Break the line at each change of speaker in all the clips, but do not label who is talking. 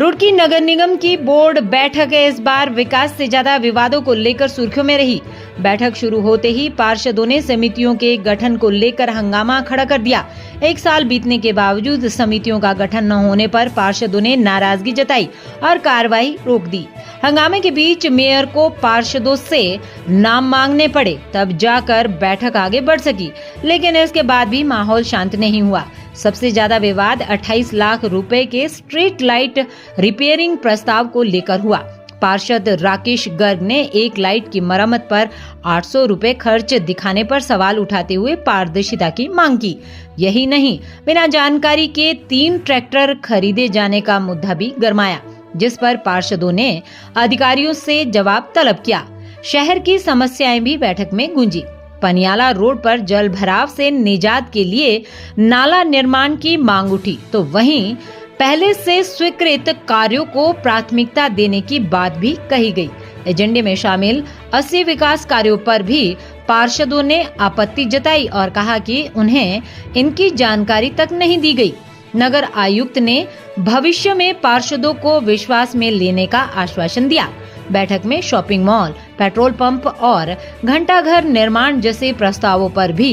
रुड़की नगर निगम की बोर्ड बैठक इस बार विकास से ज्यादा विवादों को लेकर सुर्खियों में रही। बैठक शुरू होते ही पार्षदों ने समितियों के गठन को लेकर हंगामा खड़ा कर दिया। एक साल बीतने के बावजूद समितियों का गठन न होने पर पार्षदों ने नाराजगी जताई और कार्रवाई रोक दी। हंगामे के बीच मेयर को पार्षदों से नाम मांगने पड़े, तब जाकर बैठक आगे बढ़ सकी, लेकिन इसके बाद भी माहौल शांत नहीं हुआ। सबसे ज्यादा विवाद 28 लाख रुपए के स्ट्रीट लाइट रिपेयरिंग प्रस्ताव को लेकर हुआ। पार्षद राकेश गर्ग ने एक लाइट की मरम्मत पर 800 रुपए खर्च दिखाने पर सवाल उठाते हुए पारदर्शिता की मांग की। यही नहीं, बिना जानकारी के 3 ट्रैक्टर खरीदे जाने का मुद्दा भी गरमाया, जिस पर पार्षदों ने अधिकारियों से जवाब तलब किया। शहर की समस्याएं भी बैठक में गूंजी। पनियाला रोड पर जल भराव से निजात के लिए नाला निर्माण की मांग उठी, तो वहीं पहले से स्वीकृत कार्यों को प्राथमिकता देने की बात भी कही गई। एजेंडे में शामिल 80 विकास कार्यों पर भी पार्षदों ने आपत्ति जताई और कहा कि उन्हें इनकी जानकारी तक नहीं दी गई। नगर आयुक्त ने भविष्य में पार्षदों को विश्वास में लेने का आश्वासन दिया। बैठक में शॉपिंग मॉल, पेट्रोल पंप और घंटाघर निर्माण जैसे प्रस्तावों पर भी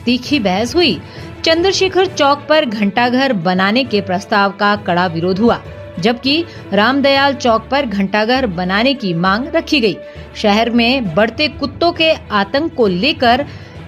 तीखी बहस हुई। चंद्रशेखर चौक पर घंटाघर बनाने के प्रस्ताव का कड़ा विरोध हुआ, जबकि रामदयाल चौक पर घंटाघर बनाने की मांग रखी गई। शहर में बढ़ते कुत्तों के आतंक को लेकर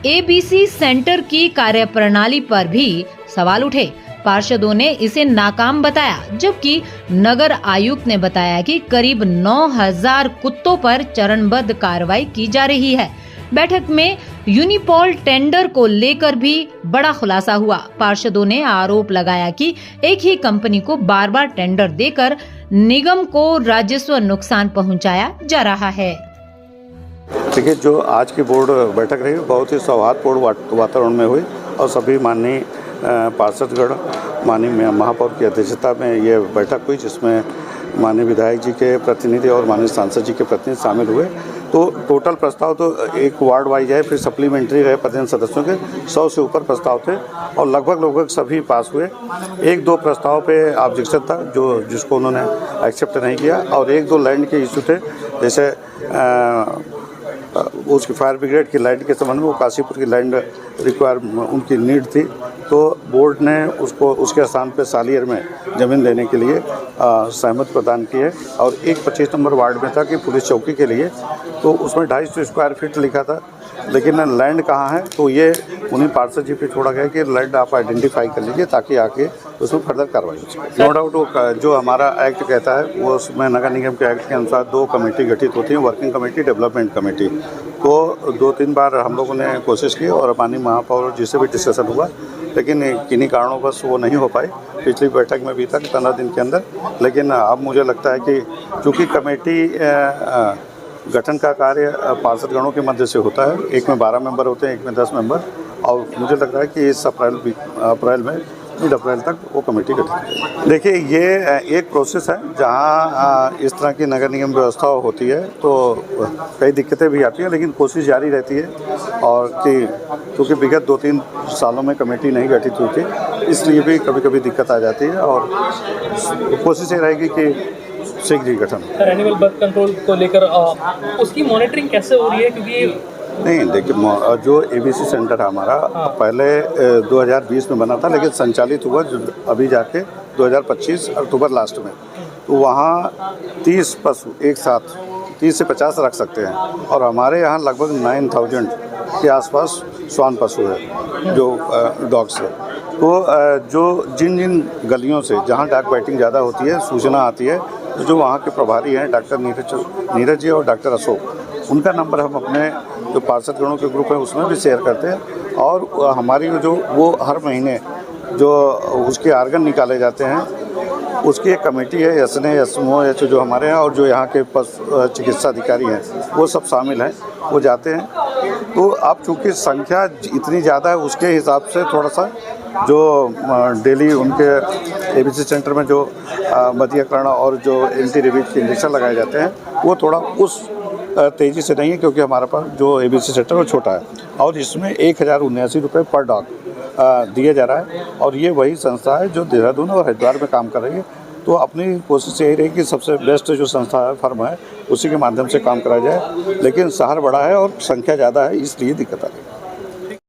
एबीसी सेंटर की कार्यप्रणाली पर भी सवाल उठे। पार्षदों ने इसे नाकाम बताया, जबकि नगर आयुक्त ने बताया कि करीब 9000 कुत्तों पर चरणबद्ध कार्रवाई की जा रही है। बैठक में यूनिपॉल टेंडर को लेकर भी बड़ा खुलासा हुआ। पार्षदों ने आरोप लगाया कि एक ही कंपनी को बार-बार टेंडर देकर निगम को राजस्व नुकसान पहुंचाया जा रहा है।
देखिए, जो आज की बोर्ड बैठक रही बहुत ही सौहार्दपूर्ण वातावरण में हुई और सभी माननीय पार्षदगण माननीय महापौर की अध्यक्षता में ये बैठक हुई, जिसमें माननीय विधायक जी के प्रतिनिधि और माननीय सांसद जी के प्रतिनिधि शामिल हुए। तो टोटल प्रस्ताव तो एक वार्ड वाइज है, फिर सप्लीमेंट्री रहे प्रतिनिधि सदस्यों के 100 से ऊपर प्रस्ताव थे और लगभग सभी पास हुए। 1-2 प्रस्ताव पे ऑब्जेक्शन था जिसको उन्होंने एक्सेप्ट नहीं किया और 1-2 लैंड के इशू थे, जैसे उसकी फायर ब्रिगेड की लैंड के संबंध में वो काशीपुर की लैंड रिक्वायर उनकी नीड थी, तो बोर्ड ने उसको उसके स्थान पे सालियर में ज़मीन देने के लिए सहमति प्रदान की है। और एक 25 नंबर वार्ड में था कि पुलिस चौकी के लिए, तो उसमें 250 स्क्वायर फीट लिखा था, लेकिन लैंड कहाँ है तो ये उन्हीं पार्षद जी पे छोड़ा गया कि लैंड आप आइडेंटिफाई कर लीजिए ताकि आके उसमें फर्दर कार्रवाई हो सके। नो डाउट जो हमारा एक्ट कहता है वो उसमें नगर निगम के एक्ट के अनुसार 2 कमेटी गठित होती हैं, वर्किंग कमेटी, डेवलपमेंट कमेटी। तो 2-3 बार हम लोगों ने कोशिश की और माननीय महापौर जी से भी डिस्कशन हुआ, लेकिन किन्हीं कारणों बस वो नहीं हो पाई पिछली बैठक में भी तक 15 दिन के अंदर। लेकिन अब मुझे लगता है कि चूँकि कमेटी गठन का कार्य पार्षदगणों के मध्य से होता है, एक में 12 मेंबर होते हैं, एक में 10 मेंबर, और मुझे लग रहा है कि इस अप्रैल में मिड अप्रैल तक वो कमेटी गठित है। देखिए, ये एक प्रोसेस है जहाँ इस तरह की नगर निगम व्यवस्था होती है तो कई दिक्कतें भी आती हैं, लेकिन कोशिश जारी रहती है। और कि क्योंकि विगत 2-3 सालों में कमेटी नहीं गठित हुई थी, इसलिए भी कभी कभी दिक्कत आ जाती है और कोशिश ये रहेगी कि शीघ्र ही गठन।
एनिमल बर्थ कंट्रोल को लेकर उसकी मॉनिटरिंग कैसे हो रही है? क्योंकि
नहीं, देखिए, जो एबीसी सेंटर है हमारा पहले 2020 में बना था, लेकिन संचालित हुआ अभी जाके 2025 अक्टूबर लास्ट में। तो वहाँ 30 पशु एक साथ 30 से 50 रख सकते हैं और हमारे यहाँ लगभग 9000 के आसपास श्वान पशु है जो डॉग्स है। तो जो जिन गलियों से जहाँ डॉग बाइटिंग ज़्यादा होती है, सूचना आती है, तो जो वहाँ के प्रभारी हैं डॉक्टर नीरज जी और डॉक्टर अशोक, उनका नंबर हम अपने जो पार्षदगणों के ग्रुप है उसमें भी शेयर करते हैं। और हमारी जो वो हर महीने जो उसके आर्गन निकाले जाते हैं, उसकी एक कमेटी है, एसएनए, एसएमओ, जो हमारे हैं और जो यहाँ के चिकित्सा अधिकारी हैं वो सब शामिल हैं, वो जाते हैं। तो अब चूँकि संख्या इतनी ज़्यादा है, उसके हिसाब से थोड़ा सा जो डेली उनके एबीसी सेंटर में जो मदीयकरण और जो एंटी रेबीज के इंजेक्शन लगाए जाते हैं, वो थोड़ा उस तेज़ी से नहीं है, क्योंकि हमारे पास जो एबीसी सेंटर वो छोटा है और इसमें 1079 रुपये पर डॉग दिया जा रहा है। और ये वही संस्था है जो देहरादून और हरिद्वार में काम कर रही है। तो अपनी कोशिश यही रही कि सबसे बेस्ट जो संस्था है, फर्म है, उसी के माध्यम से काम करा जाए। लेकिन शहर बड़ा है और संख्या ज़्यादा है, इसलिए दिक्कत आ रही है।